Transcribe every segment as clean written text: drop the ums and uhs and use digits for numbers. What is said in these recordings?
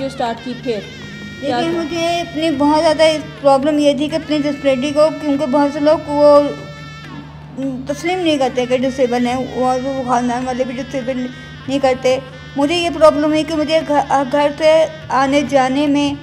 NGO start की फिर? देखिए मुझे अपनी बहुत ज़्यादा प्रॉब्लम ये थी कि अपनी डिसेबिलिटी को, क्योंकि बहुत से लोग वो तस्लीम नहीं करते कि डिसेबल हैं, और वो ख़ानदान वाले भी डिसेबल नहीं करते। मुझे ये प्रॉब्लम है कि मुझे घर से आने जाने में,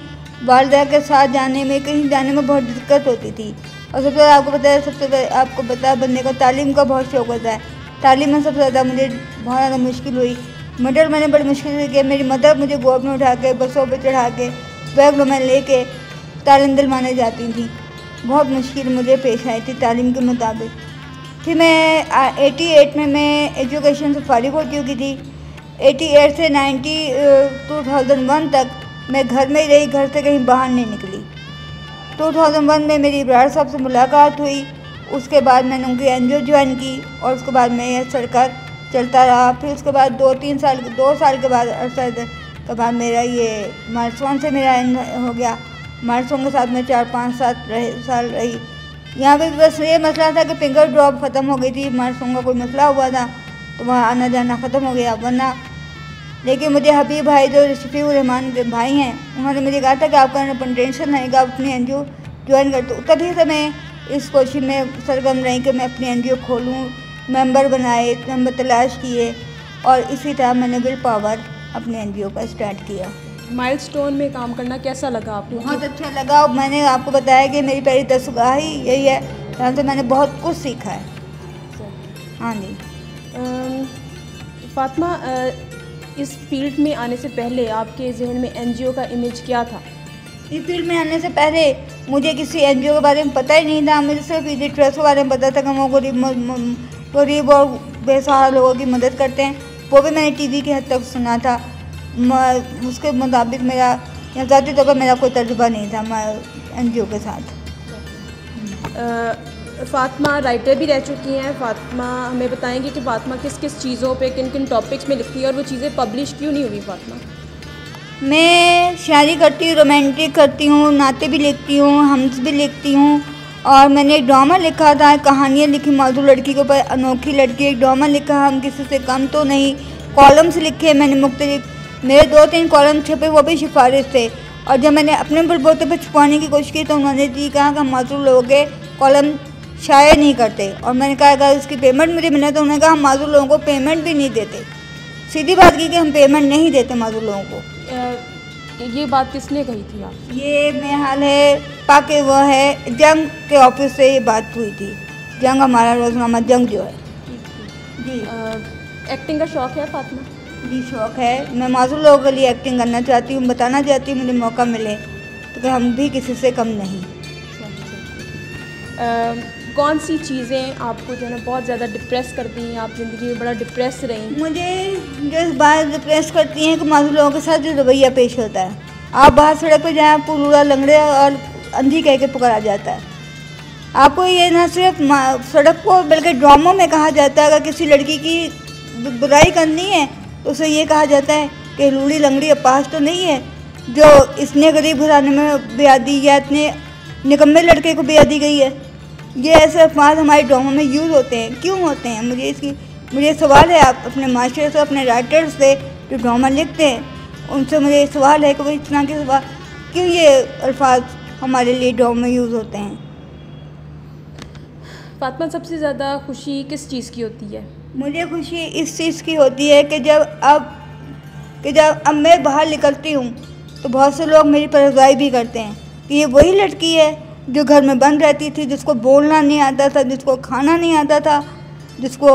वालदा के साथ जाने में, कहीं जाने में बहुत दिक्कत होती थी। और सबसे ज़्यादा आपको पता है बंदे को तालीम का बहुत शौक़ होता है। तालीम में सबसे ज़्यादा मुझे बहुत ज़्यादा मुश्किल हुई। मिडल मैंने बड़ी मुश्किल से किया। मेरी मदर मुझे गोद में उठा के, बसों पे चढ़ा के, बैग में लेके तालीम दिलवाने जाती थी। बहुत मुश्किल मुझे पेश आई थी तालीम के मुताबिक। फिर मैं 88 में मैं एजुकेशन से फारिग हो चुकी थी। 88 से 2001 तक मैं घर में ही रही, घर से कहीं बाहर नहीं निकली। 2001 में मेरी इब्रार साहब से मुलाकात हुई। उसके बाद मैंने उनकी एनजीओ ज्वाइन की और उसके बाद मैं यह सरकार चलता रहा। फिर उसके बाद 2 साल के बाद अरसा के बाद मेरा ये मार्सोन से मेरा हो गया। मार्सोन के साथ मैं 4-5 साल रही। यहाँ पे बस ये मसला था कि फिंगर ड्रॉप ख़त्म हो गई थी। मार्सोन का कोई मसला हुआ था तो वहाँ आना जाना ख़त्म हो गया, वरना। लेकिन मुझे हबीब भाई जो शफीकुर रहमान के भाई हैं, उन्होंने मुझे कहा था कि आपका अपन टेंशन रहेगा, आप अपनी एनजीओ ज्वाइन कर दो। तभी से मैं इस कोशिश में सरगर्म रही कि मैं अपनी एनजीओ खोलूँ। मेंबर बनाए, मेंबर तलाश किए और इसी तरह मैंने विल पावर अपने एनजीओ का स्टार्ट किया। माइलस्टोन में काम करना कैसा लगा आपको? बहुत अच्छा लगा। मैंने आपको बताया कि मेरी पहली दस्तगाह ही यही है, यहाँ से मैंने बहुत कुछ सीखा है। हाँ जी। फातिमा, इस फील्ड में आने से पहले आपके जहन में एनजीओ का इमेज क्या था? इस फील्ड में आने से पहले मुझे किसी एनजीओ के बारे में पता ही नहीं था। मुझे सिर्फ इसी ट्रस्ट के बारे में पता था कि वो गरीब और बेसहारा लोगों की मदद करते हैं। वो भी मैंने टीवी की हद तक सुना था। उसके मुताबिक मेरा या ज़ाती तौर पर मेरा कोई तजुर्बा नहीं था एनजीओ के साथ। फातिमा राइटर भी रह चुकी हैं। फातिमा हमें बताएंगी कि फातिमा किस किस चीज़ों पे, किन किन टॉपिक्स में लिखती है और वो चीज़ें पब्लिश क्यों नहीं हुई? फातिमा, मैं शायरी करती हूँ, रोमांटिक करती हूँ, नाते भी लिखती हूँ, हम्स भी लिखती हूँ। और मैंने एक ड्रामा लिखा था, कहानियाँ लिखी मौजूद लड़की के ऊपर, अनोखी लड़की। एक ड्रामा लिखा, हम किसी से कम तो नहीं। कॉलम्स लिखे मैंने मुख्तलिफ, मेरे 2-3 कॉलम छपे, वो भी सिफारिश थे। और जब मैंने अपने बलबूते पर छुपाने की कोशिश की तो उन्होंने जी कहा कि हम माजूर लोगों के कॉलम शाये नहीं करते। और मैंने कहा अगर इसकी पेमेंट मुझे मिले तो उन्होंने कहा हम माजूर लोगों को पेमेंट भी नहीं देते। सीधी बात की कि हम पेमेंट नहीं देते माजूर लोगों को। ये बात किसने कही थी आप? ये मेरा हाल है पाके वो है जंग के ऑफिस से ये बात हुई थी। जंग हमारा रोज़नामा जंग जो है जी। एक्टिंग का शौक़ है फातिमा? जी शौक़ है। मैं माजूर लोगों के लिए एक्टिंग करना चाहती हूँ, बताना चाहती हूँ मुझे मौका मिले तो कि हम भी किसी से कम नहीं। कौन सी चीज़ें आपको जो है ना बहुत ज़्यादा डिप्रेस करती हैं? आप ज़िंदगी में बड़ा डिप्रेस रही? मुझे जो इस बात डिप्रेस करती हैं कि माजूर लोगों के साथ जो रवैया पेश होता है। आप बाहर सड़क पर जाएँ, आपको लूड़ा लंगड़े और अंधी कह के पुकारा जाता है। आपको ये ना सिर्फ सड़क को बल्कि ड्रामों में कहा जाता है। अगर किसी लड़की की बुराई करनी है तो उसे ये कहा जाता है कि लूड़ी लंगड़ी अपास तो नहीं है जो इसने गरीब घराने में ब्याह दी या इतने निकम्मे लड़के को ब्याह दी गई है। ये ऐसे अल्फाज हमारे ड्रामों में यूज़ होते हैं, क्यों होते हैं? मुझे सवाल है आप अपने मास्टर से, अपने राइटर्स से जो ड्रामा लिखते हैं उनसे मुझे सवाल है कि भाई इतना के सवाल क्यों ये अल्फाज हमारे लिए ड्रामा में यूज़ होते हैं। फातिमा, सबसे ज़्यादा खुशी किस चीज़ की होती है? मुझे खुशी इस चीज़ की होती है कि जब अब मैं बाहर निकलती हूँ तो बहुत से लोग मेरी परवाही भी करते हैं कि ये वही लड़की है जो घर में बंद रहती थी, जिसको बोलना नहीं आता था, जिसको खाना नहीं आता था, जिसको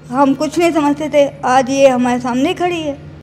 हम कुछ नहीं समझते थे। आज ये हमारे सामने खड़ी है।